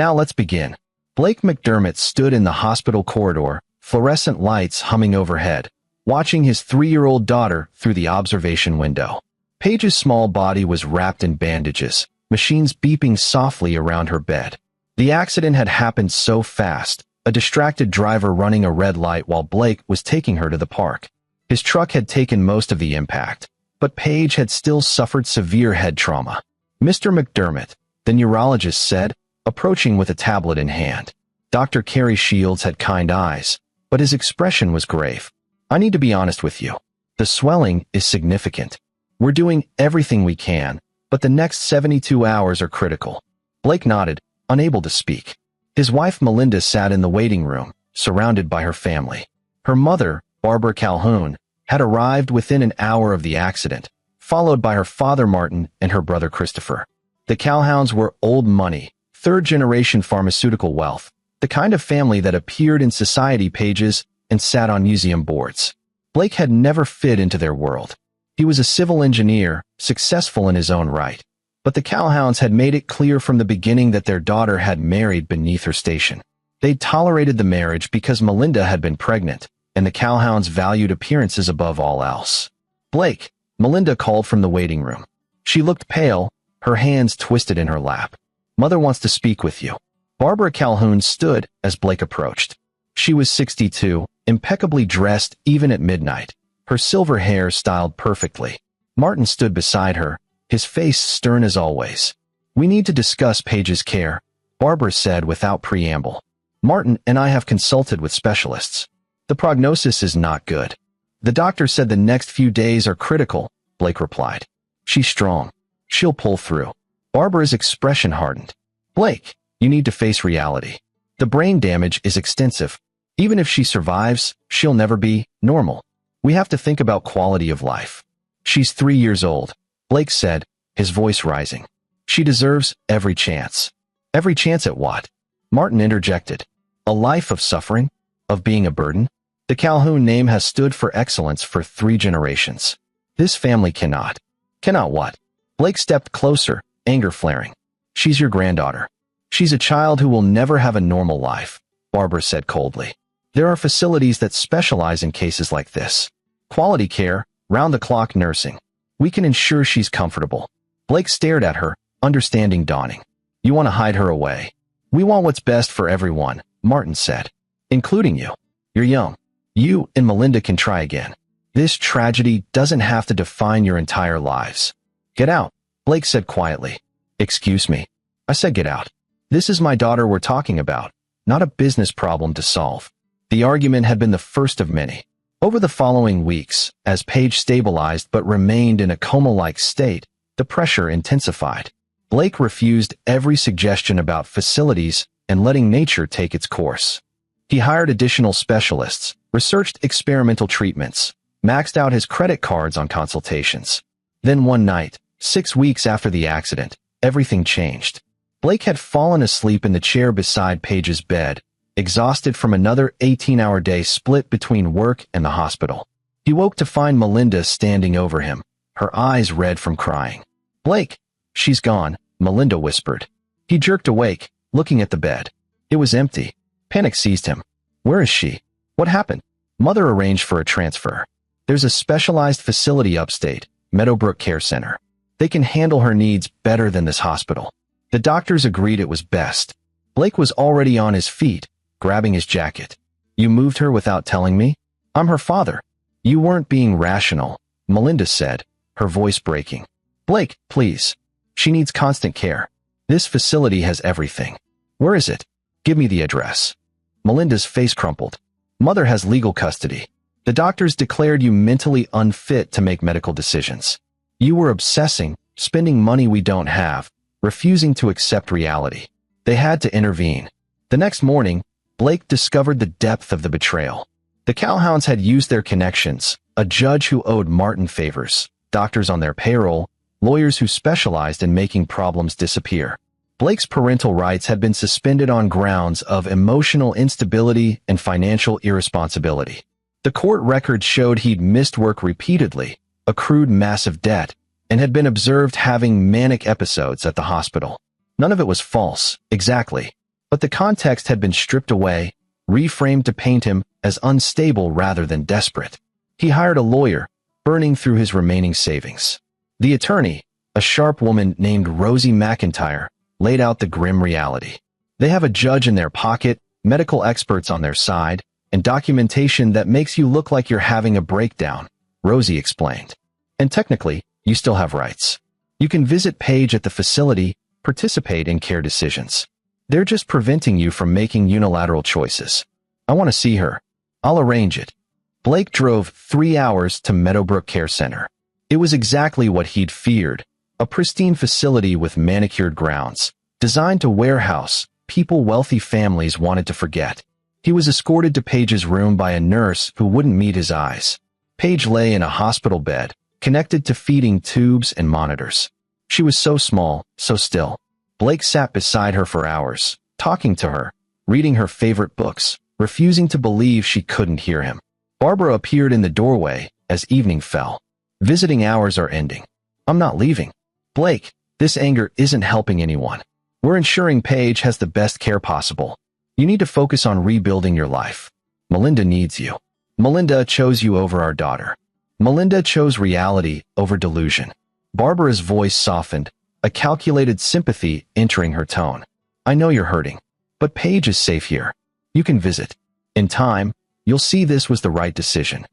Now let's begin. Blake McDermott stood in the hospital corridor, fluorescent lights humming overhead, watching his 3-year-old daughter through the observation window. Paige's small body was wrapped in bandages, machines beeping softly around her bed. The accident had happened so fast, a distracted driver running a red light while Blake was taking her to the park. His truck had taken most of the impact, but Paige had still suffered severe head trauma. "Mr. McDermott," the neurologist said, approaching with a tablet in hand. Dr. Kerry Shields had kind eyes, but his expression was grave. "I need to be honest with you. The swelling is significant. We're doing everything we can, but the next 72 hours are critical." Blake nodded, unable to speak. His wife Melinda sat in the waiting room, surrounded by her family. Her mother, Barbara Calhoun, had arrived within an hour of the accident, followed by her father Martin and her brother Christopher. The Calhouns were old money, third-generation pharmaceutical wealth, the kind of family that appeared in society pages and sat on museum boards. Blake had never fit into their world. He was a civil engineer, successful in his own right, but the Calhouns had made it clear from the beginning that their daughter had married beneath her station. They'd tolerated the marriage because Melinda had been pregnant, and the Calhouns valued appearances above all else. "Blake," Melinda called from the waiting room. She looked pale, her hands twisted in her lap. "Mother wants to speak with you." Barbara Calhoun stood as Blake approached. She was 62, impeccably dressed even at midnight, her silver hair styled perfectly. Martin stood beside her, his face stern as always. "We need to discuss Paige's care," Barbara said without preamble. "Martin and I have consulted with specialists. The prognosis is not good. The doctor said the next few days are critical," Blake replied. "She's strong. She'll pull through." Barbara's expression hardened. "Blake, you need to face reality. The brain damage is extensive. Even if she survives, she'll never be normal. We have to think about quality of life." "She's 3 years old," Blake said, his voice rising. "She deserves every chance." "Every chance at what?" Martin interjected. "A life of suffering? Of being a burden? The Calhoun name has stood for excellence for 3 generations. This family cannot." "Cannot what?" Blake stepped closer, anger flaring. "She's your granddaughter. She's a child who will never have a normal life," Barbara said coldly. "There are facilities that specialize in cases like this. Quality care, round-the-clock nursing. We can ensure she's comfortable." Blake stared at her, understanding dawning. "You want to hide her away." "We want what's best for everyone," Martin said. "Including you. You're young. You and Melinda can try again. This tragedy doesn't have to define your entire lives." "Get out," Blake said quietly. "Excuse me. I said get out. This is my daughter we're talking about, not a business problem to solve." The argument had been the first of many. Over the following weeks, as Paige stabilized but remained in a coma-like state, the pressure intensified. Blake refused every suggestion about facilities and letting nature take its course. He hired additional specialists, researched experimental treatments, maxed out his credit cards on consultations. Then one night, 6 weeks after the accident, everything changed. Blake had fallen asleep in the chair beside Paige's bed, exhausted from another 18-hour day split between work and the hospital. He woke to find Melinda standing over him, her eyes red from crying. "Blake, she's gone," Melinda whispered. He jerked awake, looking at the bed. It was empty. Panic seized him. "Where is she? What happened?" Mother arranged for a transfer. "There's a specialized facility upstate, Meadowbrook Care Center. They can handle her needs better than this hospital." The doctors agreed it was best. Blake was already on his feet, grabbing his jacket. "You moved her without telling me? I'm her father." "You weren't being rational," Melinda said, her voice breaking. "Blake, please. She needs constant care. This facility has everything." "Where is it? Give me the address." Melinda's face crumpled. "Mother has legal custody. The doctors declared you mentally unfit to make medical decisions. You were obsessing, spending money we don't have, refusing to accept reality. They had to intervene." The next morning, Blake discovered the depth of the betrayal. The Calhouns had used their connections, a judge who owed Martin favors, doctors on their payroll, lawyers who specialized in making problems disappear. Blake's parental rights had been suspended on grounds of emotional instability and financial irresponsibility. The court record showed he'd missed work repeatedly, accrued massive debt, and had been observed having manic episodes at the hospital. None of it was false, exactly. But the context had been stripped away, reframed to paint him as unstable rather than desperate. He hired a lawyer, burning through his remaining savings. The attorney, a sharp woman named Rosie McIntyre, laid out the grim reality. They have a judge in their pocket, medical experts on their side, and documentation that makes you look like you're having a breakdown, Rosie explained. And technically, you still have rights. You can visit Paige at the facility, participate in care decisions. They're just preventing you from making unilateral choices. I want to see her. I'll arrange it. Blake drove 3 hours to Meadowbrook Care Center. It was exactly what he'd feared, a pristine facility with manicured grounds, designed to warehouse people wealthy families wanted to forget. He was escorted to Paige's room by a nurse who wouldn't meet his eyes. Paige lay in a hospital bed, connected to feeding tubes and monitors. She was so small, so still. Blake sat beside her for hours, talking to her, reading her favorite books, refusing to believe she couldn't hear him. Barbara appeared in the doorway as evening fell. Visiting hours are ending. I'm not leaving. Blake, this anger isn't helping anyone. We're ensuring Paige has the best care possible. You need to focus on rebuilding your life. Melinda needs you. Melinda chose you over our daughter. Melinda chose reality over delusion. Barbara's voice softened, a calculated sympathy entering her tone. I know you're hurting, but Paige is safe here. You can visit. In time, you'll see this was the right decision.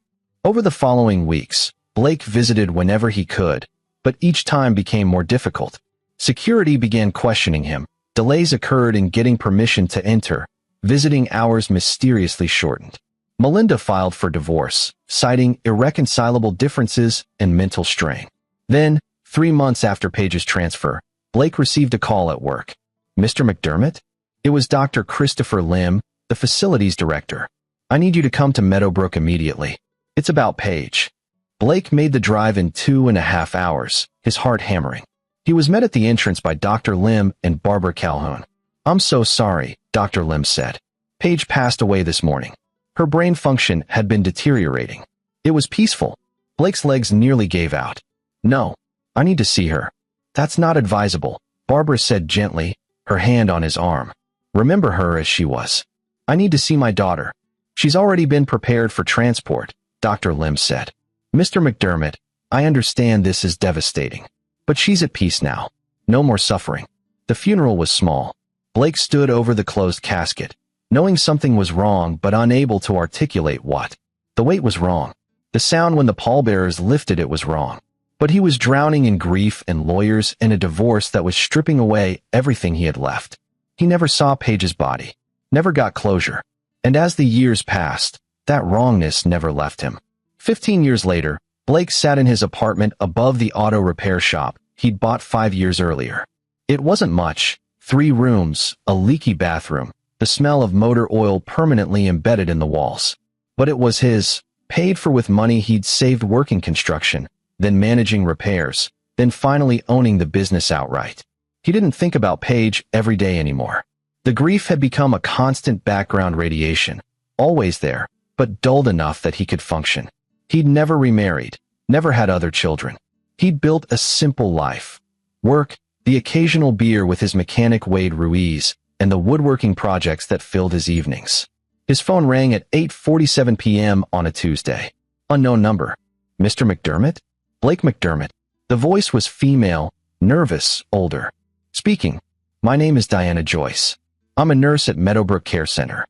Over the following weeks, Blake visited whenever he could, but each time became more difficult. Security began questioning him. Delays occurred in getting permission to enter. Visiting hours mysteriously shortened. Melinda filed for divorce, citing irreconcilable differences and mental strain. Then, 3 months after Paige's transfer, Blake received a call at work. Mr. McDermott? It was Dr. Christopher Lim, the facilities director. I need you to come to Meadowbrook immediately. It's about Paige. Blake made the drive in 2.5 hours, his heart hammering. He was met at the entrance by Dr. Lim and Barbara Calhoun. I'm so sorry, Dr. Lim said. Paige passed away this morning. Her brain function had been deteriorating. It was peaceful. Blake's legs nearly gave out. No, I need to see her. That's not advisable, Barbara said gently, her hand on his arm. Remember her as she was. I need to see my daughter. She's already been prepared for transport, Dr. Lim said. Mr. McDermott, I understand this is devastating. But she's at peace now. No more suffering. The funeral was small. Blake stood over the closed casket, knowing something was wrong but unable to articulate what. The weight was wrong. The sound when the pallbearers lifted it was wrong. But he was drowning in grief and lawyers and a divorce that was stripping away everything he had left. He never saw Paige's body, never got closure. And as the years passed, that wrongness never left him. 15 years later, Blake sat in his apartment above the auto repair shop he'd bought 5 years earlier. It wasn't much, 3 rooms, a leaky bathroom, the smell of motor oil permanently embedded in the walls. But it was his, paid for with money he'd saved working construction, then managing repairs, then finally owning the business outright. He didn't think about Paige every day anymore. The grief had become a constant background radiation, always there, but dulled enough that he could function. He'd never remarried, never had other children. He'd built a simple life. Work, the occasional beer with his mechanic Wade Ruiz, and the woodworking projects that filled his evenings. His phone rang at 8:47 p.m. on a Tuesday. Unknown number. Mr. McDermott? Blake McDermott. The voice was female, nervous, older. Speaking. My name is Diana Joyce. I'm a nurse at Meadowbrook Care Center.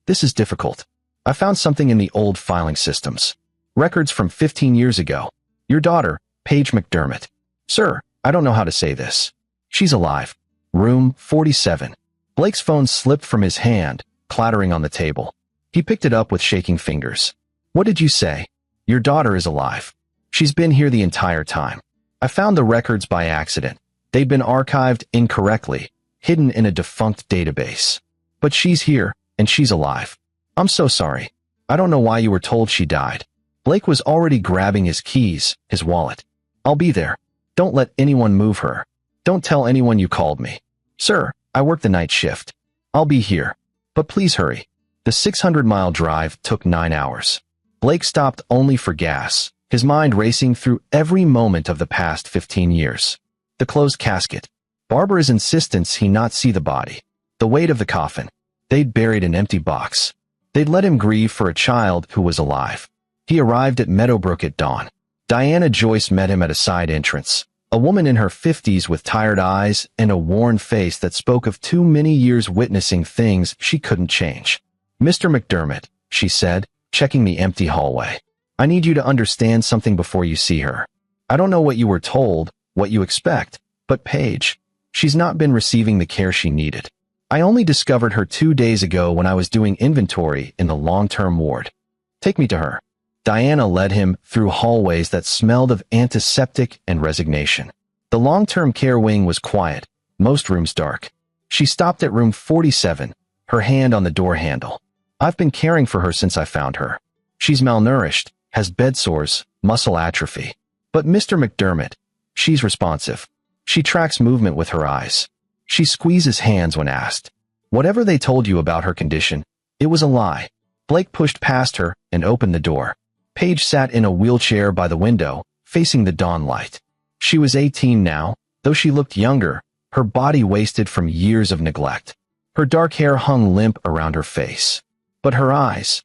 This is difficult. I found something in the old filing systems. Records from 15 years ago. Your daughter, Paige McDermott. Sir, I don't know how to say this. She's alive. Room 47. Blake's phone slipped from his hand, clattering on the table. He picked it up with shaking fingers. What did you say? Your daughter is alive. She's been here the entire time. I found the records by accident. They'd been archived incorrectly, hidden in a defunct database. But she's here, and she's alive. I'm so sorry. I don't know why you were told she died. Blake was already grabbing his keys, his wallet. I'll be there. Don't let anyone move her. Don't tell anyone you called me. Sir, I work the night shift. I'll be here. But please hurry. The 600-mile drive took 9 hours. Blake stopped only for gas, his mind racing through every moment of the past 15 years. The closed casket. Barbara's insistence he not see the body. The The weight of the coffin. They'd buried an empty box. They'd let him grieve for a child who was alive. He arrived at Meadowbrook at dawn. Diana Joyce met him at a side entrance, a woman in her 50s with tired eyes and a worn face that spoke of too many years witnessing things she couldn't change. "Mr. McDermott," she said, checking the empty hallway. "I need you to understand something before you see her. I don't know what you were told, what you expect, but Paige, she's not been receiving the care she needed. I only discovered her 2 days ago when I was doing inventory in the long-term ward. Take me to her." Diana led him through hallways that smelled of antiseptic and resignation. The long-term care wing was quiet, most rooms dark. She stopped at room 47, her hand on the door handle. "I've been caring for her since I found her. She's malnourished, has bed sores, muscle atrophy. But Mr. McDermott, she's responsive. She tracks movement with her eyes. She squeezes hands when asked. Whatever they told you about her condition, it was a lie." Blake pushed past her and opened the door. Paige sat in a wheelchair by the window, facing the dawn light. She was 18 now, though she looked younger, her body wasted from years of neglect. Her dark hair hung limp around her face. But her eyes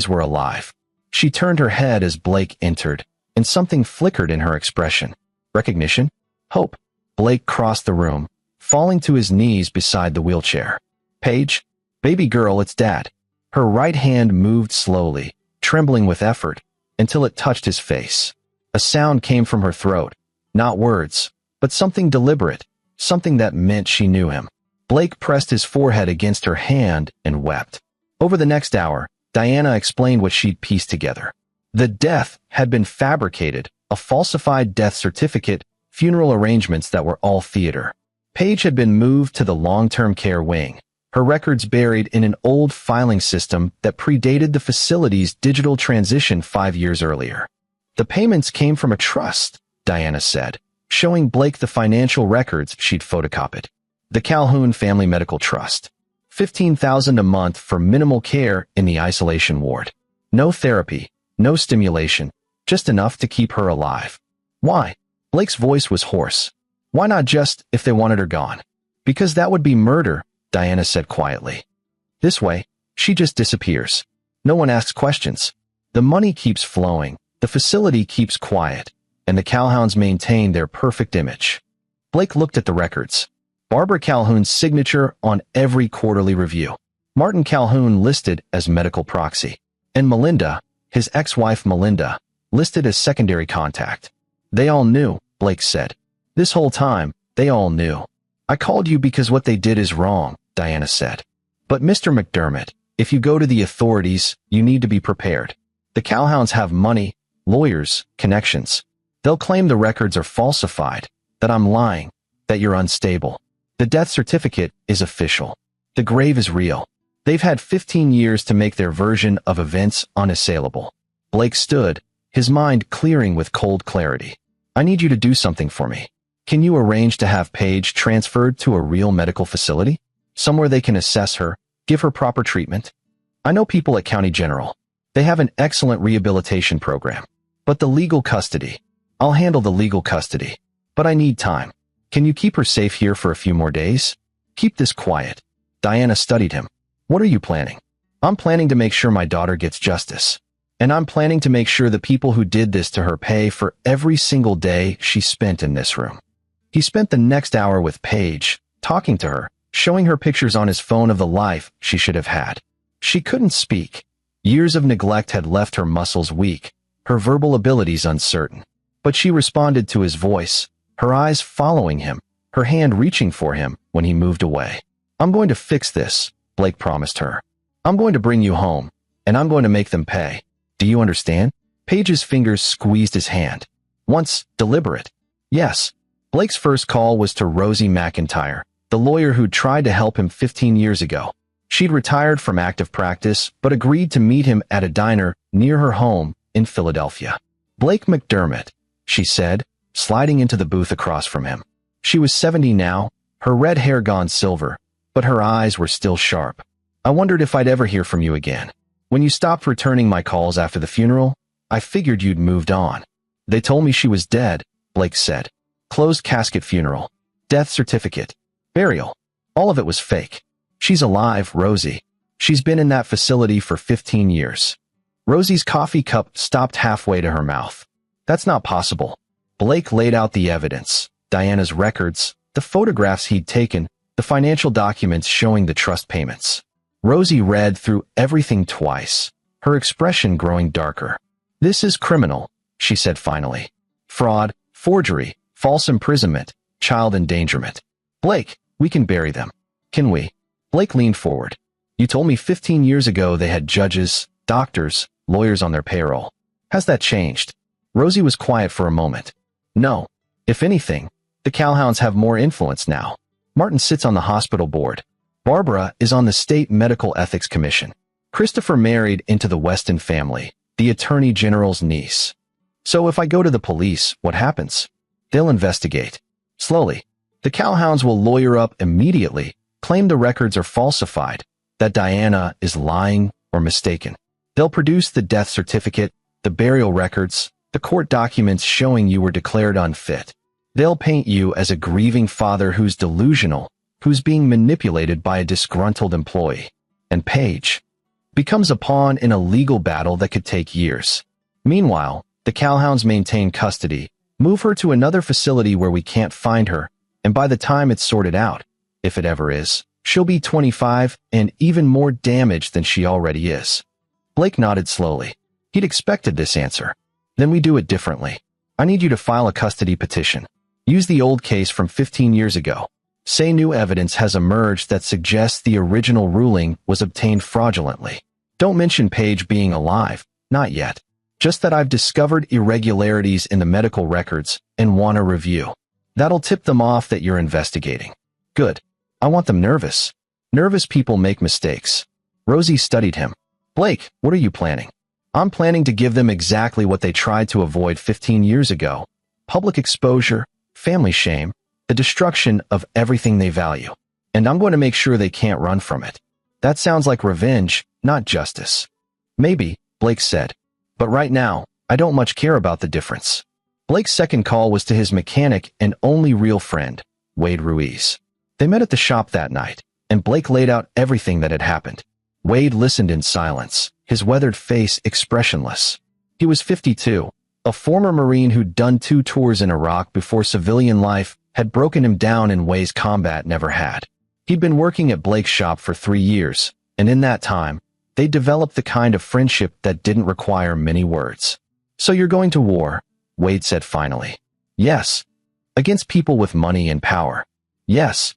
were alive. She turned her head as Blake entered, and something flickered in her expression. Recognition? Hope. Blake crossed the room, falling to his knees beside the wheelchair. "Paige? Baby girl, it's Dad." Her right hand moved slowly, trembling with effort, until it touched his face. A sound came from her throat, not words, but something deliberate, something that meant she knew him. Blake pressed his forehead against her hand and wept. Over the next hour, Diana explained what she'd pieced together. The death had been fabricated, a falsified death certificate, funeral arrangements that were all theater. Paige had been moved to the long-term care wing, her records buried in an old filing system that predated the facility's digital transition 5 years earlier. "The payments came from a trust," Diana said, showing Blake the financial records she'd photocopied. "The Calhoun Family Medical Trust. $15,000 a month for minimal care in the isolation ward. No therapy, no stimulation, just enough to keep her alive." "Why?" Blake's voice was hoarse. "Why not just if they wanted her gone?" "Because that would be murder," Diana said quietly. "This way, she just disappears. No one asks questions. The money keeps flowing, the facility keeps quiet, and the Calhouns maintain their perfect image." Blake looked at the records. Barbara Calhoun's signature on every quarterly review. Martin Calhoun listed as medical proxy. And Melinda, his ex-wife Melinda, listed as secondary contact. "They all knew," Blake said. "This whole time, they all knew." "I called you because what they did is wrong," Diana said. "But Mr. McDermott, if you go to the authorities, you need to be prepared. The Calhouns have money, lawyers, connections. They'll claim the records are falsified, that I'm lying, that you're unstable. The death certificate is official. The grave is real. They've had 15 years to make their version of events unassailable." Blake stood, his mind clearing with cold clarity. "I need you to do something for me. Can you arrange to have Paige transferred to a real medical facility? Somewhere they can assess her, give her proper treatment? I know people at County General. They have an excellent rehabilitation program. But the legal custody. I'll handle the legal custody. But I need time. Can you keep her safe here for a few more days? Keep this quiet." Diana studied him. "What are you planning?" "I'm planning to make sure my daughter gets justice. And I'm planning to make sure the people who did this to her pay for every single day she spent in this room." He spent the next hour with Paige, talking to her, showing her pictures on his phone of the life she should have had. She couldn't speak. Years of neglect had left her muscles weak, her verbal abilities uncertain. But she responded to his voice, her eyes following him, her hand reaching for him when he moved away. "I'm going to fix this," Blake promised her. "I'm going to bring you home, and I'm going to make them pay. Do you understand?" Paige's fingers squeezed his hand. Once deliberate. "Yes." Blake's first call was to Rosie McIntyre, the lawyer who'd tried to help him 15 years ago. She'd retired from active practice, but agreed to meet him at a diner near her home in Philadelphia. "Blake McDermott," she said, sliding into the booth across from him. She was 70 now, her red hair gone silver, but her eyes were still sharp. "I wondered if I'd ever hear from you again. When you stopped returning my calls after the funeral, I figured you'd moved on." "They told me she was dead," Blake said. "Closed casket funeral. Death certificate. Burial. All of it was fake." She's alive, Rosie. She's been in that facility for 15 years. Rosie's coffee cup stopped halfway to her mouth. That's not possible. Blake laid out the evidence, Diana's records, the photographs he'd taken, the financial documents showing the trust payments. Rosie read through everything twice, her expression growing darker. This is criminal, she said finally. Fraud, forgery, false imprisonment, child endangerment. Blake, we can bury them. Can we? Blake leaned forward. You told me 15 years ago they had judges, doctors, lawyers on their payroll. Has that changed? Rosie was quiet for a moment. No. If anything, the Calhouns have more influence now. Martin sits on the hospital board. Barbara is on the State Medical Ethics Commission. Christopher married into the Weston family, the Attorney General's niece. So if I go to the police, what happens? They'll investigate. Slowly. The Calhouns will lawyer up immediately, claim the records are falsified, that Diana is lying or mistaken. They'll produce the death certificate, the burial records, the court documents showing you were declared unfit. They'll paint you as a grieving father who's delusional, who's being manipulated by a disgruntled employee. And Paige becomes a pawn in a legal battle that could take years. Meanwhile, the Calhouns maintain custody, move her to another facility where we can't find her, and by the time it's sorted out, if it ever is, she'll be 25 and even more damaged than she already is. Blake nodded slowly. He'd expected this answer. Then we do it differently. I need you to file a custody petition. Use the old case from 15 years ago. Say new evidence has emerged that suggests the original ruling was obtained fraudulently. Don't mention Paige being alive, not yet. Just that I've discovered irregularities in the medical records and want a review. That'll tip them off that you're investigating. Good. I want them nervous. Nervous people make mistakes. Rosie studied him. Blake, what are you planning? I'm planning to give them exactly what they tried to avoid 15 years ago. Public exposure, family shame, the destruction of everything they value. And I'm going to make sure they can't run from it. That sounds like revenge, not justice. Maybe, Blake said. But right now, I don't much care about the difference. Blake's second call was to his mechanic and only real friend, Wade Ruiz. They met at the shop that night, and Blake laid out everything that had happened. Wade listened in silence, his weathered face expressionless. He was 52, a former Marine who'd done 2 tours in Iraq before civilian life had broken him down in ways combat never had. He'd been working at Blake's shop for 3 years, and in that time, they developed the kind of friendship that didn't require many words. So you're going to war, Wade said finally. Yes. Against people with money and power. Yes.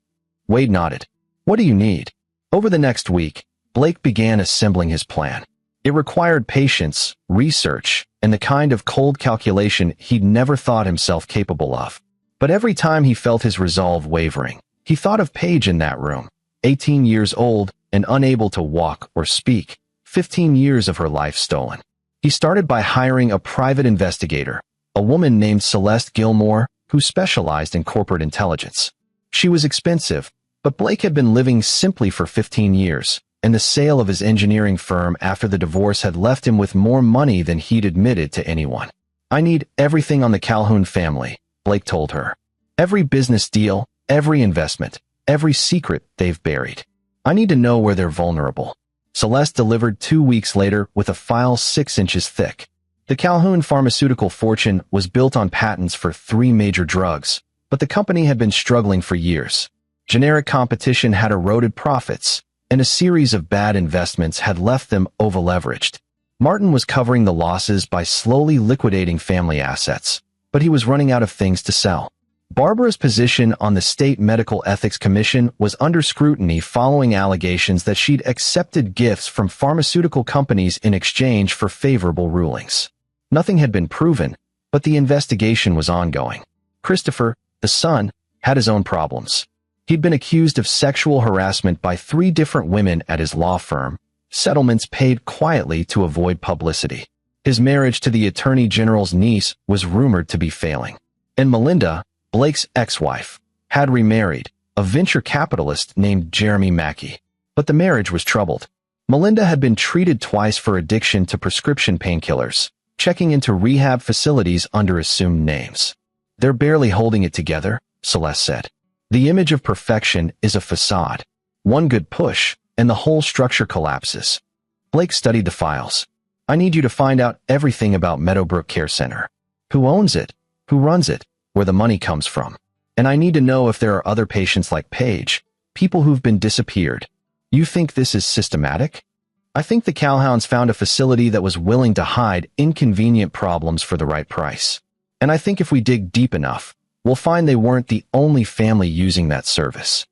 Wade nodded. What do you need? Over the next week, Blake began assembling his plan. It required patience, research, and the kind of cold calculation he'd never thought himself capable of. But every time he felt his resolve wavering, he thought of Paige in that room, 18 years old and unable to walk or speak, 15 years of her life stolen. He started by hiring a private investigator, a woman named Celeste Gilmore, who specialized in corporate intelligence. She was expensive, but Blake had been living simply for 15 years, and the sale of his engineering firm after the divorce had left him with more money than he'd admitted to anyone. I need everything on the Calhoun family, Blake told her. Every business deal, every investment, every secret they've buried. I need to know where they're vulnerable. Celeste delivered 2 weeks later with a file 6 inches thick. The Calhoun pharmaceutical fortune was built on patents for 3 major drugs, but the company had been struggling for years. Generic competition had eroded profits, and a series of bad investments had left them over-leveraged. Martin was covering the losses by slowly liquidating family assets, but he was running out of things to sell. Barbara's position on the State Medical Ethics Commission was under scrutiny following allegations that she'd accepted gifts from pharmaceutical companies in exchange for favorable rulings. Nothing had been proven, but the investigation was ongoing. Christopher, the son, had his own problems. He'd been accused of sexual harassment by 3 different women at his law firm, settlements paid quietly to avoid publicity. His marriage to the Attorney General's niece was rumored to be failing. And Melinda, Blake's ex-wife, had remarried, a venture capitalist named Jeremy Mackey. But the marriage was troubled. Melinda had been treated twice for addiction to prescription painkillers, checking into rehab facilities under assumed names. They're barely holding it together, Celeste said. The image of perfection is a facade. One good push, and the whole structure collapses. Blake studied the files. I need you to find out everything about Meadowbrook Care Center. Who owns it? Who runs it? Where the money comes from. And I need to know if there are other patients like Paige, people who've been disappeared. You think this is systematic? I think the Cowhounds found a facility that was willing to hide inconvenient problems for the right price. And I think if we dig deep enough, we'll find they weren't the only family using that service.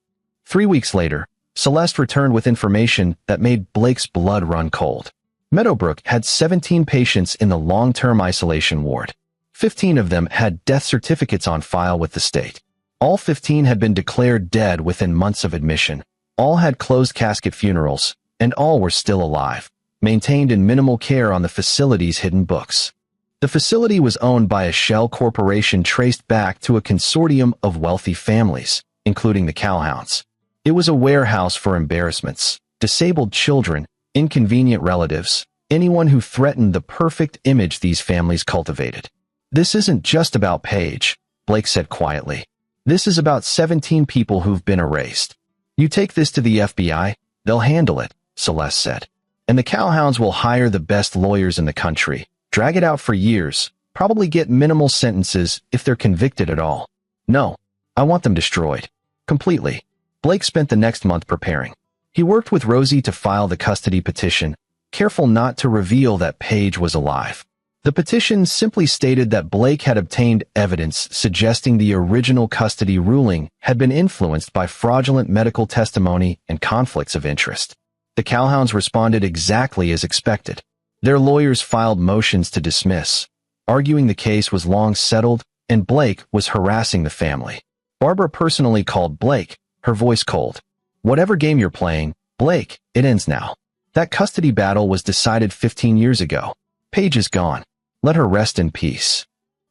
3 weeks later, Celeste returned with information that made Blake's blood run cold. Meadowbrook had 17 patients in the long-term isolation ward. 15 of them had death certificates on file with the state. All 15 had been declared dead within months of admission. All had closed casket funerals, and all were still alive, maintained in minimal care on the facility's hidden books. The facility was owned by a shell corporation traced back to a consortium of wealthy families, including the Cowhounds. It was a warehouse for embarrassments, disabled children, inconvenient relatives, anyone who threatened the perfect image these families cultivated. This isn't just about Paige, Blake said quietly. This is about 17 people who've been erased. You take this to the FBI, they'll handle it, Celeste said. And the Cowhounds will hire the best lawyers in the country, drag it out for years, probably get minimal sentences if they're convicted at all. No, I want them destroyed. Completely. Blake spent the next month preparing. He worked with Rosie to file the custody petition, careful not to reveal that Paige was alive. The petition simply stated that Blake had obtained evidence suggesting the original custody ruling had been influenced by fraudulent medical testimony and conflicts of interest. The Cowhounds responded exactly as expected. Their lawyers filed motions to dismiss, arguing the case was long settled and Blake was harassing the family. Barbara personally called Blake, her voice cold. Whatever game you're playing, Blake, it ends now. That custody battle was decided 15 years ago. Paige is gone. Let her rest in peace.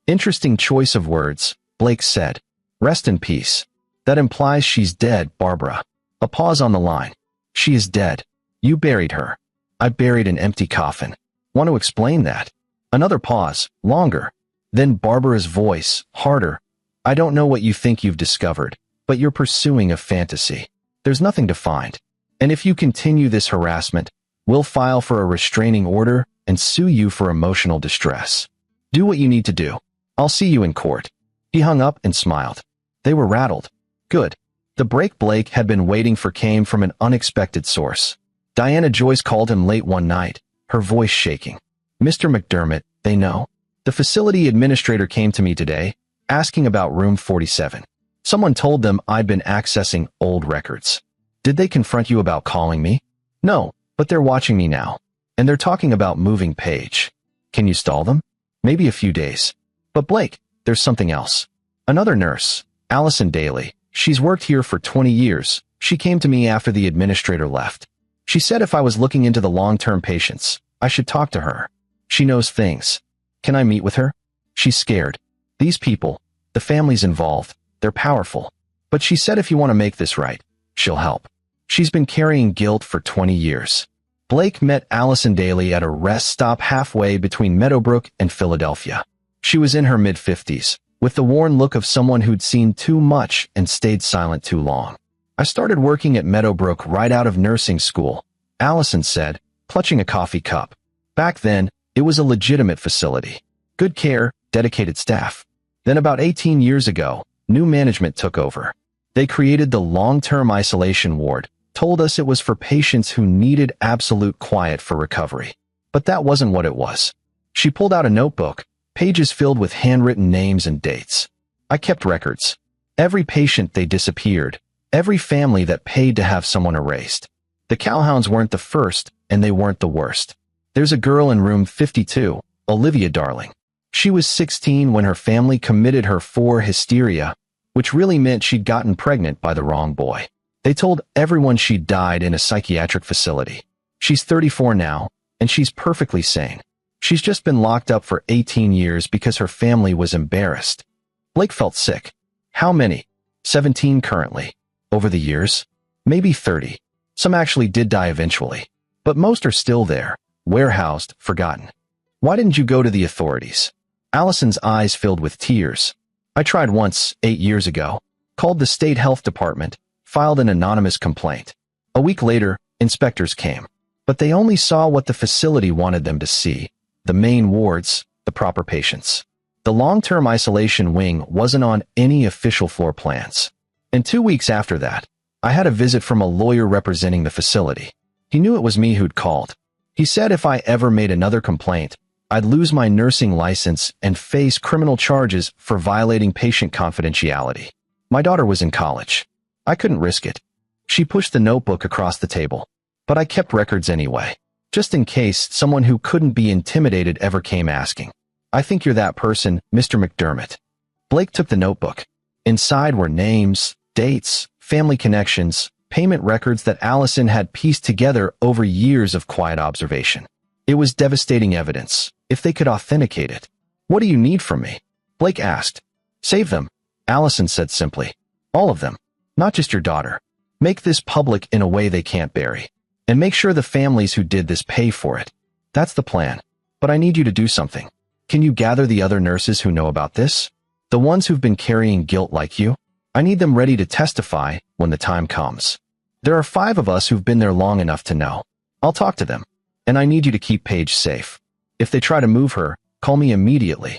Interesting choice of words, Blake said. Rest in peace. That implies she's dead, Barbara. A pause on the line. She is dead. You buried her. I buried an empty coffin. Want to explain that? Another pause, longer. Then Barbara's voice, harder. I don't know what you think you've discovered, but you're pursuing a fantasy. There's nothing to find. And if you continue this harassment, we'll file for a restraining order and sue you for emotional distress. Do what you need to do. I'll see you in court. He hung up and smiled. They were rattled. Good. The break Blake had been waiting for came from an unexpected source. Diana Joyce called him late one night, her voice shaking. Mr. McDermott, they know. The facility administrator came to me today, asking about room 47. Someone told them I'd been accessing old records. Did they confront you about calling me? No, but they're watching me now. And they're talking about moving Paige. Can you stall them? Maybe a few days. But Blake, there's something else. Another nurse, Allison Daly. She's worked here for 20 years. She came to me after the administrator left. She said if I was looking into the long-term patients, I should talk to her. She knows things. Can I meet with her? She's scared. These people, the families involved, they're powerful. But she said if you want to make this right, she'll help. She's been carrying guilt for 20 years. Blake met Allison Daly at a rest stop halfway between Meadowbrook and Philadelphia. She was in her mid-50s, with the worn look of someone who'd seen too much and stayed silent too long. I started working at Meadowbrook right out of nursing school, Allison said, clutching a coffee cup. Back then, it was a legitimate facility. Good care, dedicated staff. Then about 18 years ago, new management took over. They created the long-term isolation ward, told us it was for patients who needed absolute quiet for recovery. But that wasn't what it was. She pulled out a notebook, pages filled with handwritten names and dates. I kept records. Every patient they disappeared, every family that paid to have someone erased. The Cowhounds weren't the first, and they weren't the worst. There's a girl in room 52, Olivia Darling. She was 16 when her family committed her for hysteria, which really meant she'd gotten pregnant by the wrong boy. They told everyone she died in a psychiatric facility. She's 34 now, and she's perfectly sane. She's just been locked up for 18 years because her family was embarrassed. Blake felt sick. How many? 17 currently. Over the years? Maybe 30. Some actually did die eventually. But most are still there, warehoused, forgotten. Why didn't you go to the authorities? Allison's eyes filled with tears. I tried once, 8 years ago. Called the state health department. Filed an anonymous complaint. A week later, inspectors came. But they only saw what the facility wanted them to see: the main wards, the proper patients. The long-term isolation wing wasn't on any official floor plans. And 2 weeks after that, I had a visit from a lawyer representing the facility. He knew it was me who'd called. He said if I ever made another complaint, I'd lose my nursing license and face criminal charges for violating patient confidentiality. My daughter was in college. I couldn't risk it. She pushed the notebook across the table. But I kept records anyway, just in case someone who couldn't be intimidated ever came asking. I think you're that person, Mr. McDermott. Blake took the notebook. Inside were names, dates, family connections, payment records that Allison had pieced together over years of quiet observation. It was devastating evidence, if they could authenticate it. What do you need from me? Blake asked. Save them, Allison said simply. All of them, not just your daughter. Make this public in a way they can't bury. And make sure the families who did this pay for it. That's the plan. But I need you to do something. Can you gather the other nurses who know about this? The ones who've been carrying guilt like you? I need them ready to testify when the time comes. There are 5 of us who've been there long enough to know. I'll talk to them. And I need you to keep Paige safe. If they try to move her, call me immediately.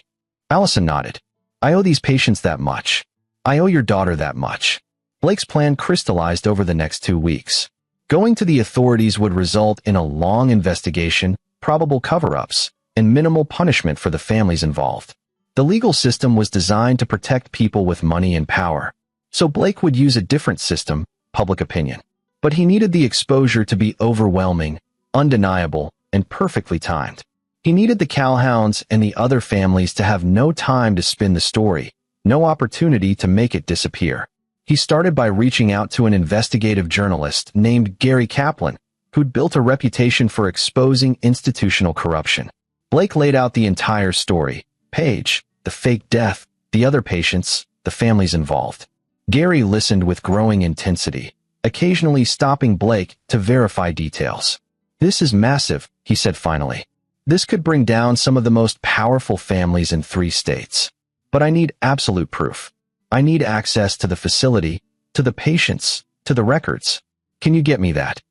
Allison nodded. I owe these patients that much. I owe your daughter that much. Blake's plan crystallized over the next 2 weeks. Going to the authorities would result in a long investigation, probable cover-ups, and minimal punishment for the families involved. The legal system was designed to protect people with money and power, so Blake would use a different system, public opinion. But he needed the exposure to be overwhelming, undeniable, and perfectly timed. He needed the Calhouns and the other families to have no time to spin the story, no opportunity to make it disappear. He started by reaching out to an investigative journalist named Gary Kaplan, who'd built a reputation for exposing institutional corruption. Blake laid out the entire story: Paige, the fake death, the other patients, the families involved. Gary listened with growing intensity, occasionally stopping Blake to verify details. This is massive, he said finally. This could bring down some of the most powerful families in 3 states. But I need absolute proof. I need access to the facility, to the patients, to the records. Can you get me that?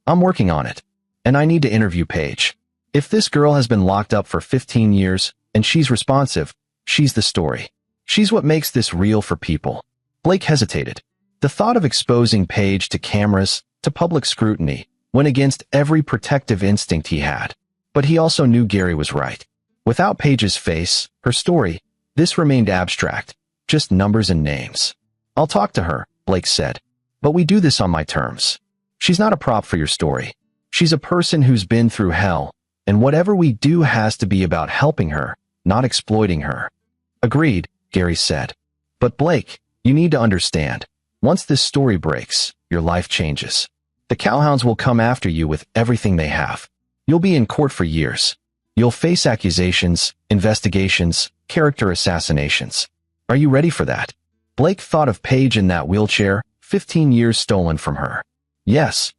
I'm working on it. And I need to interview Paige. If this girl has been locked up for 15 years, and she's responsive, she's the story. She's what makes this real for people. Blake hesitated. The thought of exposing Paige to cameras, to public scrutiny, went against every protective instinct he had. But he also knew Gary was right. Without Paige's face, her story, this remained abstract. Just numbers and names. I'll talk to her, Blake said. But we do this on my terms. She's not a prop for your story. She's a person who's been through hell, and whatever we do has to be about helping her, not exploiting her. Agreed, Gary said. But Blake, you need to understand. Once this story breaks, your life changes. The Calhouns will come after you with everything they have. You'll be in court for years. You'll face accusations, investigations, character assassinations. Are you ready for that? Blake thought of Paige in that wheelchair, 15 years stolen from her. Yes.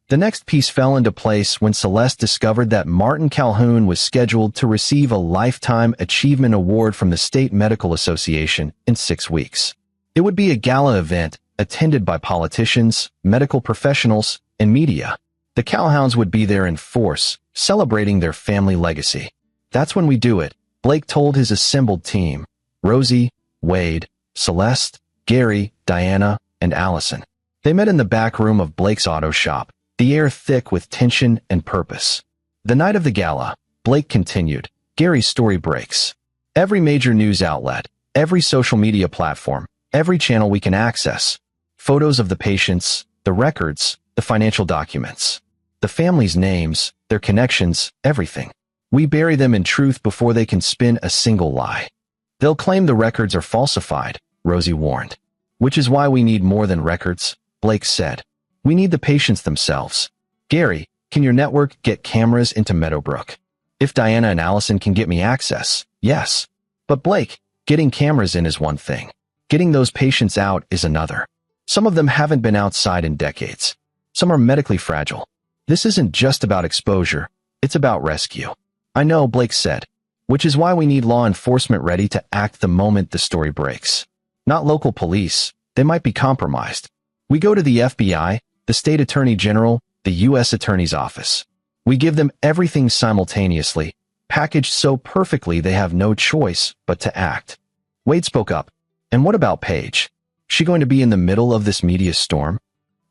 The next piece fell into place when Celeste discovered that Martin Calhoun was scheduled to receive a Lifetime Achievement Award from the State Medical Association in 6 weeks. It would be a gala event attended by politicians, medical professionals, and media. The Calhouns would be there in force, celebrating their family legacy. That's when we do it, Blake told his assembled team. Rosie, Wade, Celeste, Gary, Diana, and Allison. They met in the back room of Blake's auto shop, the air thick with tension and purpose. The night of the gala, Blake continued, Gary's story breaks. Every major news outlet, every social media platform, every channel we can access. Photos of the patients, the records, the financial documents. The family's names, their connections, everything. We bury them in truth before they can spin a single lie. They'll claim the records are falsified, Rosie warned. Which is why we need more than records, Blake said. We need the patients themselves. Gary, can your network get cameras into Meadowbrook? If Diana and Allison can get me access, yes. But Blake, getting cameras in is one thing. Getting those patients out is another. Some of them haven't been outside in decades. Some are medically fragile. This isn't just about exposure, it's about rescue. I know, Blake said. Which is why we need law enforcement ready to act the moment the story breaks. Not local police, they might be compromised. We go to the FBI, the State Attorney General, the U.S. Attorney's Office. We give them everything simultaneously, packaged so perfectly they have no choice but to act. Wade spoke up. And what about Paige? She going to be in the middle of this media storm?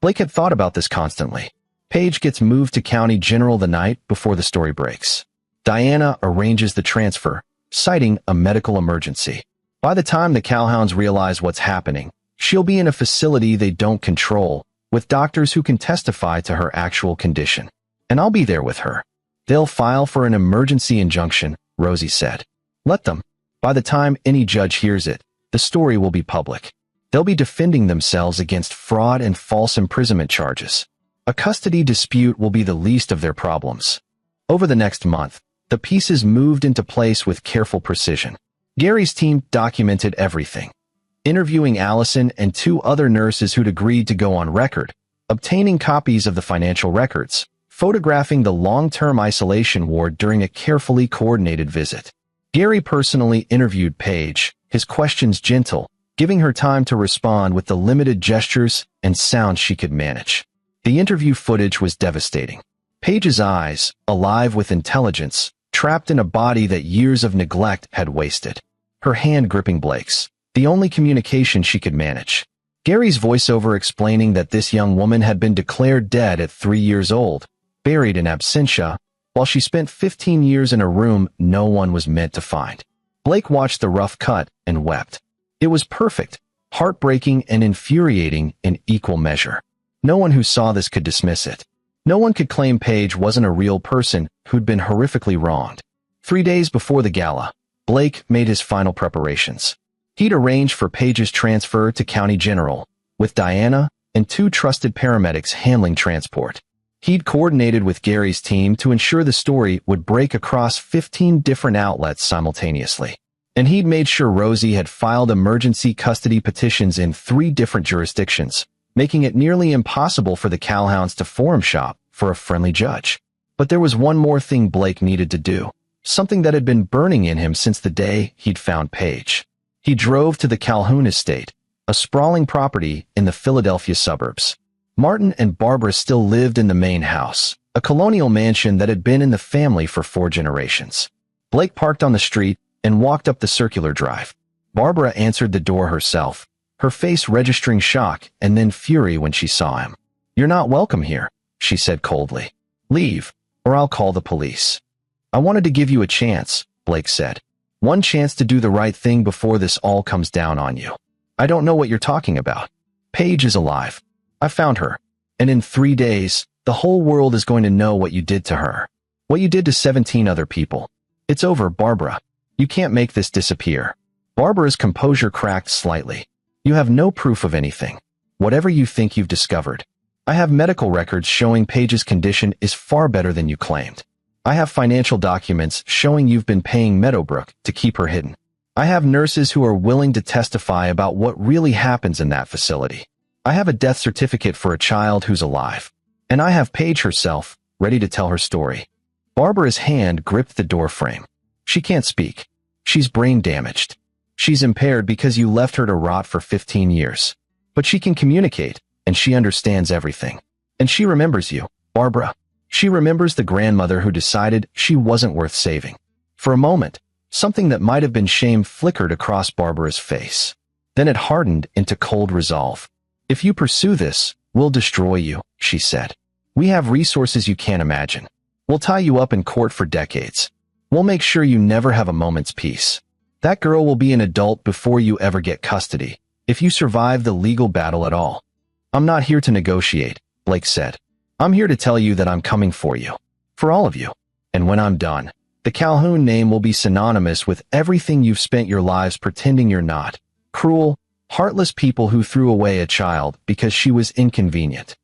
Blake had thought about this constantly. Paige gets moved to County General the night before the story breaks. Diana arranges the transfer, citing a medical emergency. By the time the Calhouns realize what's happening, she'll be in a facility they don't control, with doctors who can testify to her actual condition. And I'll be there with her. They'll file for an emergency injunction, Rosie said. Let them. By the time any judge hears it, the story will be public. They'll be defending themselves against fraud and false imprisonment charges. A custody dispute will be the least of their problems. Over the next month, the pieces moved into place with careful precision. Gary's team documented everything, interviewing Allison and 2 other nurses who'd agreed to go on record, obtaining copies of the financial records, photographing the long-term isolation ward during a carefully coordinated visit. Gary personally interviewed Paige, his questions gentle, giving her time to respond with the limited gestures and sounds she could manage. The interview footage was devastating. Paige's eyes, alive with intelligence, trapped in a body that years of neglect had wasted. Her hand gripping Blake's, the only communication she could manage. Gary's voiceover explaining that this young woman had been declared dead at 3 years old, buried in absentia, while she spent 15 years in a room no one was meant to find. Blake watched the rough cut and wept. It was perfect, heartbreaking and infuriating in equal measure. No one who saw this could dismiss it. No one could claim Paige wasn't a real person who'd been horrifically wronged. 3 days before the gala, Blake made his final preparations. He'd arranged for Paige's transfer to County General, with Diana and 2 trusted paramedics handling transport. He'd coordinated with Gary's team to ensure the story would break across 15 different outlets simultaneously. And he'd made sure Rosie had filed emergency custody petitions in 3 different jurisdictions, making it nearly impossible for the Calhouns to forum shop for a friendly judge. But there was one more thing Blake needed to do, something that had been burning in him since the day he'd found Paige. He drove to the Calhoun estate, a sprawling property in the Philadelphia suburbs. Martin and Barbara still lived in the main house, a colonial mansion that had been in the family for 4 generations. Blake parked on the street and walked up the circular drive. Barbara answered the door herself, her face registering shock and then fury when she saw him. "You're not welcome here," she said coldly. "Leave, or I'll call the police." "I wanted to give you a chance," Blake said. "One chance to do the right thing before this all comes down on you." "I don't know what you're talking about. Paige is alive. I found her. And in 3 days, the whole world is going to know what you did to her. What you did to 17 other people. It's over, Barbara. You can't make this disappear." Barbara's composure cracked slightly. "You have no proof of anything. Whatever you think you've discovered. I have medical records showing Paige's condition is far better than you claimed. I have financial documents showing you've been paying Meadowbrook to keep her hidden. I have nurses who are willing to testify about what really happens in that facility. I have a death certificate for a child who's alive. And I have Paige herself, ready to tell her story." Barbara's hand gripped the doorframe. "She can't speak. She's brain damaged. She's impaired because you left her to rot for 15 years. But she can communicate, and she understands everything. And she remembers you, Barbara. She remembers the grandmother who decided she wasn't worth saving." For a moment, something that might have been shame flickered across Barbara's face. Then it hardened into cold resolve. "If you pursue this, we'll destroy you," she said. "We have resources you can't imagine. We'll tie you up in court for decades. We'll make sure you never have a moment's peace. That girl will be an adult before you ever get custody, if you survive the legal battle at all." "I'm not here to negotiate," Blake said. "I'm here to tell you that I'm coming for you. For all of you. And when I'm done, the Calhoun name will be synonymous with everything you've spent your lives pretending you're not. Cruel, heartless people who threw away a child because she was inconvenient."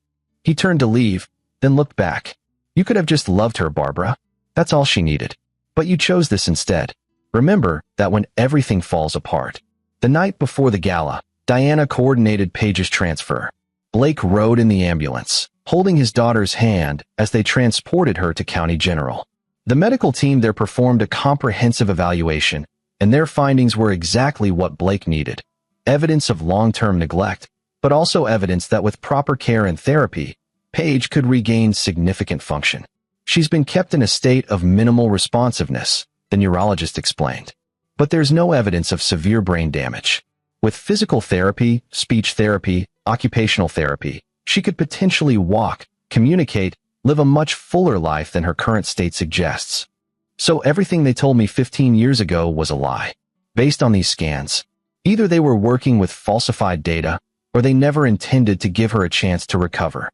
He turned to leave, then looked back. "You could have just loved her, Barbara. That's all she needed. But you chose this instead. Remember that when everything falls apart." The night before the gala, Diana coordinated Paige's transfer. Blake rode in the ambulance, holding his daughter's hand as they transported her to County General. The medical team there performed a comprehensive evaluation, and their findings were exactly what Blake needed. Evidence of long-term neglect, but also evidence that with proper care and therapy, Paige could regain significant function. She's been kept in a state of minimal responsiveness, the neurologist explained. But there's no evidence of severe brain damage. With physical therapy, speech therapy, occupational therapy, she could potentially walk, communicate, live a much fuller life than her current state suggests. So everything they told me 15 years ago was a lie. Based on these scans, either they were working with falsified data, or they never intended to give her a chance to recover.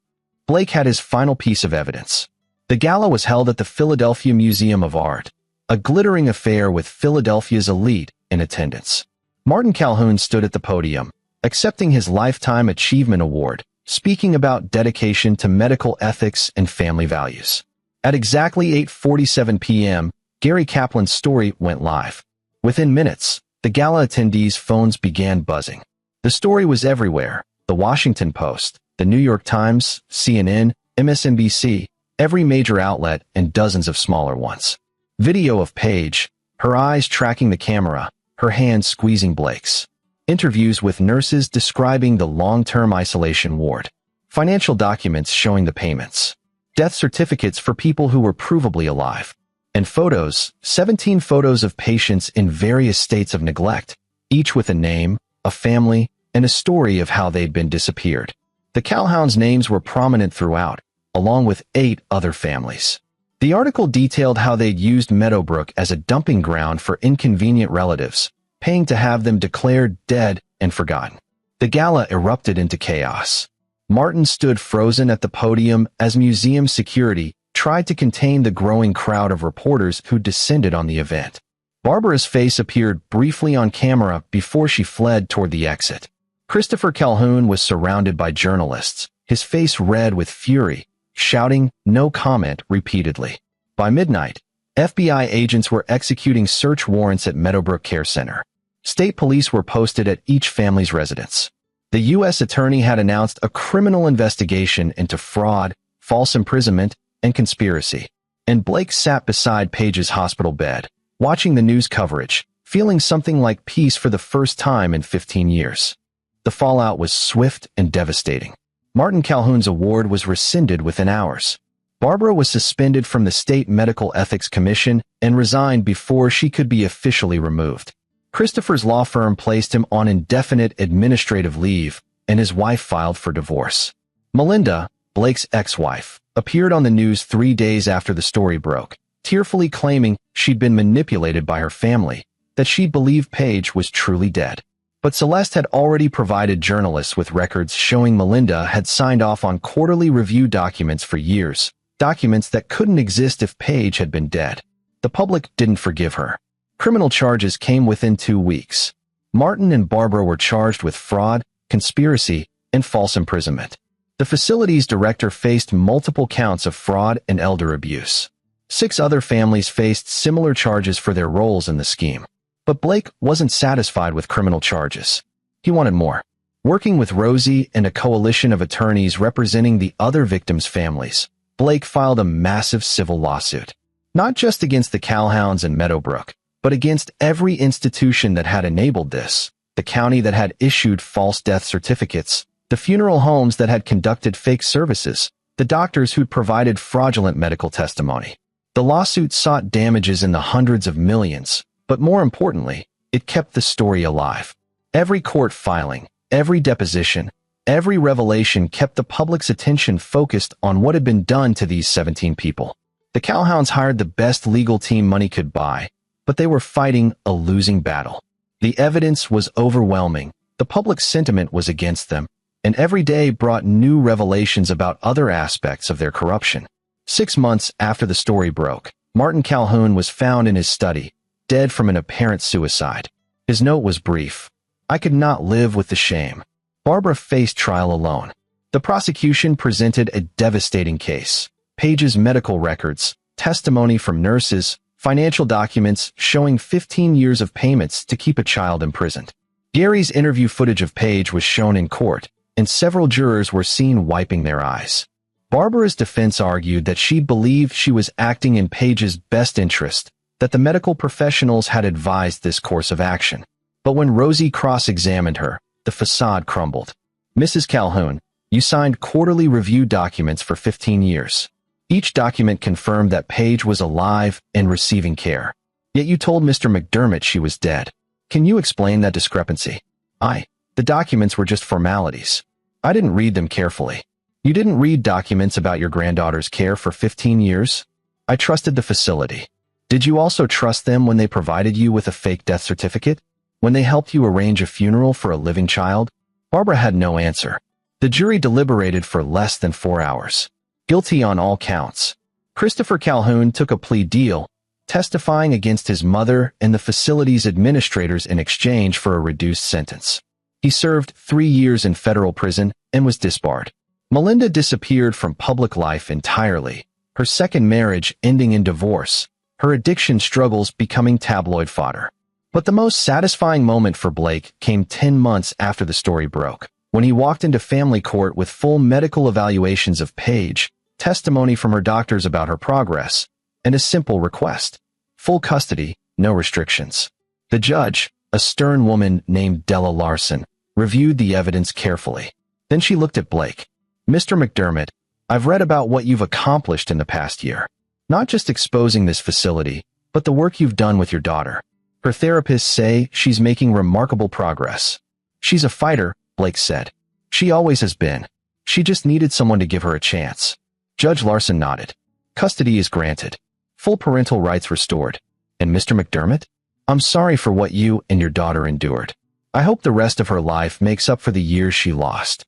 Blake had his final piece of evidence. The gala was held at the Philadelphia Museum of Art, a glittering affair with Philadelphia's elite in attendance. Martin Calhoun stood at the podium, accepting his Lifetime Achievement Award, speaking about dedication to medical ethics and family values. At exactly 8:47 p.m., Gary Kaplan's story went live. Within minutes, the gala attendees' phones began buzzing. The story was everywhere: The Washington Post, The New York Times, CNN, MSNBC, every major outlet, and dozens of smaller ones. Video of Paige, her eyes tracking the camera, her hands squeezing Blake's. Interviews with nurses describing the long-term isolation ward. Financial documents showing the payments. Death certificates for people who were provably alive. And photos, 17 photos of patients in various states of neglect, each with a name, a family, and a story of how they'd been disappeared. The Calhoun's names were prominent throughout, along with 8 other families. The article detailed how they'd used Meadowbrook as a dumping ground for inconvenient relatives, paying to have them declared dead and forgotten. The gala erupted into chaos. Martin stood frozen at the podium as museum security tried to contain the growing crowd of reporters who descended on the event. Barbara's face appeared briefly on camera before she fled toward the exit. Christopher Calhoun was surrounded by journalists, his face red with fury, shouting, "No comment," repeatedly. By midnight, FBI agents were executing search warrants at Meadowbrook Care Center. State police were posted at each family's residence. The U.S. attorney had announced a criminal investigation into fraud, false imprisonment, and conspiracy. And Blake sat beside Paige's hospital bed, watching the news coverage, feeling something like peace for the first time in 15 years. The fallout was swift and devastating. Martin Calhoun's award was rescinded within hours. Barbara was suspended from the State Medical Ethics Commission and resigned before she could be officially removed. Christopher's law firm placed him on indefinite administrative leave, and his wife filed for divorce. Melinda, Blake's ex-wife, appeared on the news 3 days after the story broke, tearfully claiming she'd been manipulated by her family, that she believed Paige was truly dead. But Celeste had already provided journalists with records showing Melinda had signed off on quarterly review documents for years, documents that couldn't exist if Paige had been dead. The public didn't forgive her. Criminal charges came within 2 weeks. Martin and Barbara were charged with fraud, conspiracy, and false imprisonment. The facility's director faced multiple counts of fraud and elder abuse. 6 other families faced similar charges for their roles in the scheme. But Blake wasn't satisfied with criminal charges. He wanted more. Working with Rosie and a coalition of attorneys representing the other victims' families, Blake filed a massive civil lawsuit. Not just against the Calhouns and Meadowbrook, but against every institution that had enabled this, the county that had issued false death certificates, the funeral homes that had conducted fake services, the doctors who'd provided fraudulent medical testimony. The lawsuit sought damages in the hundreds of millions, but more importantly, it kept the story alive. Every court filing, every deposition, every revelation kept the public's attention focused on what had been done to these 17 people. The Calhouns hired the best legal team money could buy, but they were fighting a losing battle. The evidence was overwhelming, the public sentiment was against them, and every day brought new revelations about other aspects of their corruption. 6 months after the story broke, Martin Calhoun was found in his study, dead from an apparent suicide. His note was brief: "I could not live with the shame." Barbara faced trial alone. The prosecution presented a devastating case. Paige's medical records, testimony from nurses, financial documents showing 15 years of payments to keep a child imprisoned. Gary's interview footage of Paige was shown in court, and several jurors were seen wiping their eyes. Barbara's defense argued that she believed she was acting in Paige's best interest, that the medical professionals had advised this course of action. But when Rosie cross-examined her, the facade crumbled. "Mrs. Calhoun, You signed quarterly review documents for 15 years. Each document confirmed that Paige was alive and receiving care. Yet you told Mr. McDermott she was dead. Can you explain that discrepancy? The documents were just formalities. I didn't read them carefully. You didn't read documents about your granddaughter's care for 15 years? I trusted the facility. Did you also trust them when they provided you with a fake death certificate? When they helped you arrange a funeral for a living child? Barbara had no answer. The jury deliberated for less than 4 hours. Guilty on all counts. Christopher Calhoun took a plea deal, testifying against his mother and the facility's administrators in exchange for a reduced sentence. He served 3 years in federal prison and was disbarred. Melinda disappeared from public life entirely, her second marriage ending in divorce, her addiction struggles becoming tabloid fodder. But the most satisfying moment for Blake came 10 months after the story broke, when he walked into family court with full medical evaluations of Paige, testimony from her doctors about her progress, and a simple request: full custody, no restrictions. The judge, a stern woman named Della Larson, reviewed the evidence carefully. Then she looked at Blake. Mr. McDermott, I've read about what you've accomplished in the past year. Not just exposing this facility, but the work you've done with your daughter. Her therapists say she's making remarkable progress. She's a fighter, Blake said. She always has been. She just needed someone to give her a chance. Judge Larson nodded. Custody is granted. Full parental rights restored. And Mr. McDermott? I'm sorry for what you and your daughter endured. I hope the rest of her life makes up for the years she lost.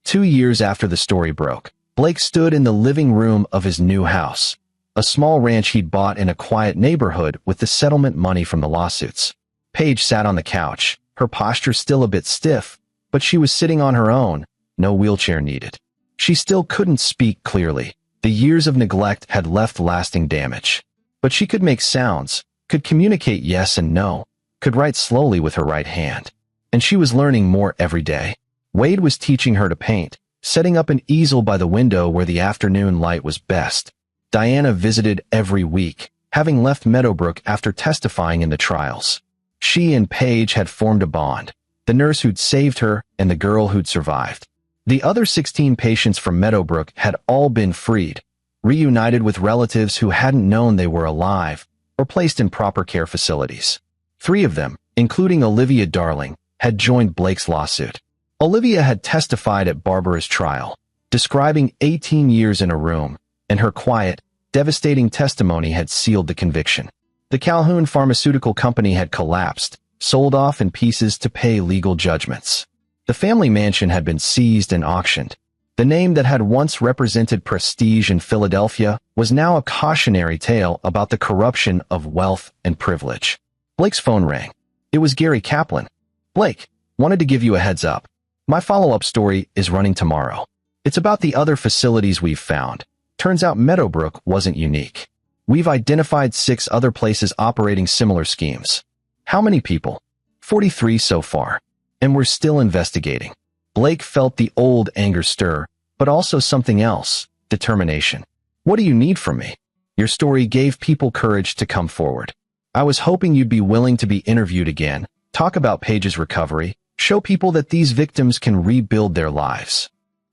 2 years after the story broke, Blake stood in the living room of his new house, a small ranch he'd bought in a quiet neighborhood with the settlement money from the lawsuits. Paige sat on the couch, her posture still a bit stiff, but she was sitting on her own, no wheelchair needed. She still couldn't speak clearly. The years of neglect had left lasting damage. But she could make sounds, could communicate yes and no, could write slowly with her right hand. And she was learning more every day. Wade was teaching her to paint, setting up an easel by the window where the afternoon light was best. Diana visited every week, having left Meadowbrook after testifying in the trials. She and Paige had formed a bond, the nurse who'd saved her and the girl who'd survived. The other 16 patients from Meadowbrook had all been freed, reunited with relatives who hadn't known they were alive, or placed in proper care facilities. 3 of them, including Olivia Darling, had joined Blake's lawsuit. Olivia had testified at Barbara's trial, describing 18 years in a room, and her quiet, devastating testimony had sealed the conviction. The Calhoun Pharmaceutical Company had collapsed, sold off in pieces to pay legal judgments. The family mansion had been seized and auctioned. The name that had once represented prestige in Philadelphia was now a cautionary tale about the corruption of wealth and privilege. Blake's phone rang. It was Gary Kaplan. Blake, wanted to give you a heads up. My follow-up story is running tomorrow. It's about the other facilities we've found. Turns out Meadowbrook wasn't unique. We've identified 6 other places operating similar schemes. How many people? 43 so far. And we're still investigating. Blake felt the old anger stir, but also something else, determination. What do you need from me? Your story gave people courage to come forward. I was hoping you'd be willing to be interviewed again, talk about Paige's recovery, show people that these victims can rebuild their lives.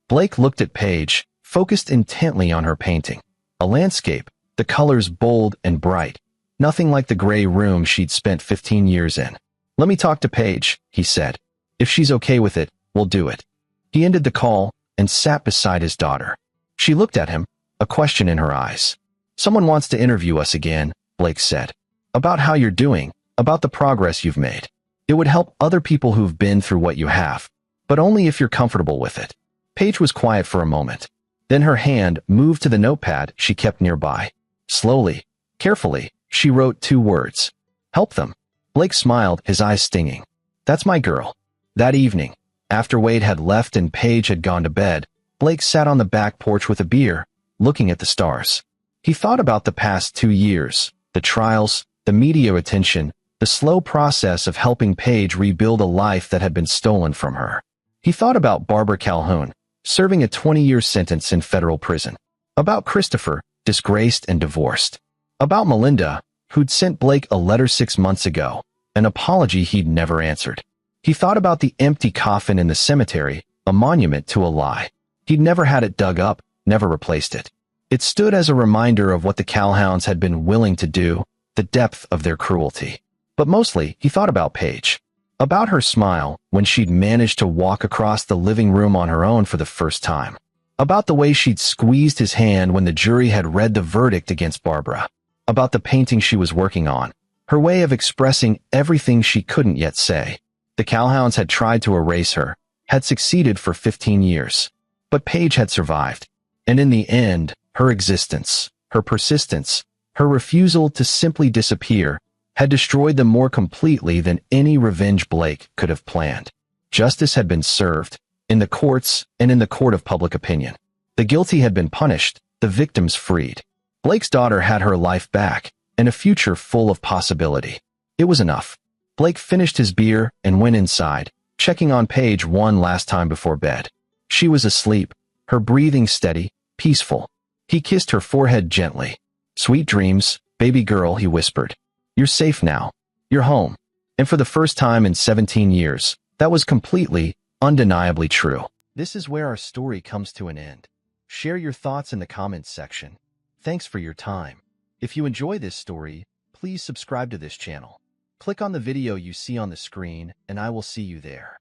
Blake looked at Paige, focused intently on her painting. A landscape, the colors bold and bright, nothing like the gray room she'd spent 15 years in. Let me talk to Paige, he said. If she's okay with it, we'll do it. He ended the call and sat beside his daughter. She looked at him, a question in her eyes. Someone wants to interview us again, Blake said. About how you're doing, about the progress you've made. It would help other people who've been through what you have, but only if you're comfortable with it. Paige was quiet for a moment. Then her hand moved to the notepad she kept nearby. Slowly, carefully, she wrote 2 words. Help them. Blake smiled, his eyes stinging. That's my girl. That evening, after Wade had left and Paige had gone to bed, Blake sat on the back porch with a beer, looking at the stars. He thought about the past 2 years, the trials, the media attention, the slow process of helping Paige rebuild a life that had been stolen from her. He thought about Barbara Calhoun, serving a 20-year sentence in federal prison. About Christopher, disgraced and divorced. About Melinda, who'd sent Blake a letter 6 months ago, an apology he'd never answered. He thought about the empty coffin in the cemetery, a monument to a lie. He'd never had it dug up, never replaced it. It stood as a reminder of what the Calhouns had been willing to do, the depth of their cruelty. But mostly, he thought about Paige. About her smile when she'd managed to walk across the living room on her own for the first time. About the way she'd squeezed his hand when the jury had read the verdict against Barbara. About the painting she was working on, her way of expressing everything she couldn't yet say. The Calhouns had tried to erase her, had succeeded for 15 years. But Paige had survived. And in the end, her existence, her persistence, her refusal to simply disappear, had destroyed them more completely than any revenge Blake could have planned. Justice had been served, in the courts and in the court of public opinion. The guilty had been punished, the victims freed. Blake's daughter had her life back, and a future full of possibility. It was enough. Blake finished his beer and went inside, checking on Paige one last time before bed. She was asleep, her breathing steady, peaceful. He kissed her forehead gently. "Sweet dreams, baby girl," he whispered. "You're safe now. You're home." And for the first time in 17 years, that was completely, undeniably true. This is where our story comes to an end. Share your thoughts in the comments section. Thanks for your time. If you enjoy this story, please subscribe to this channel. Click on the video you see on the screen, and I will see you there.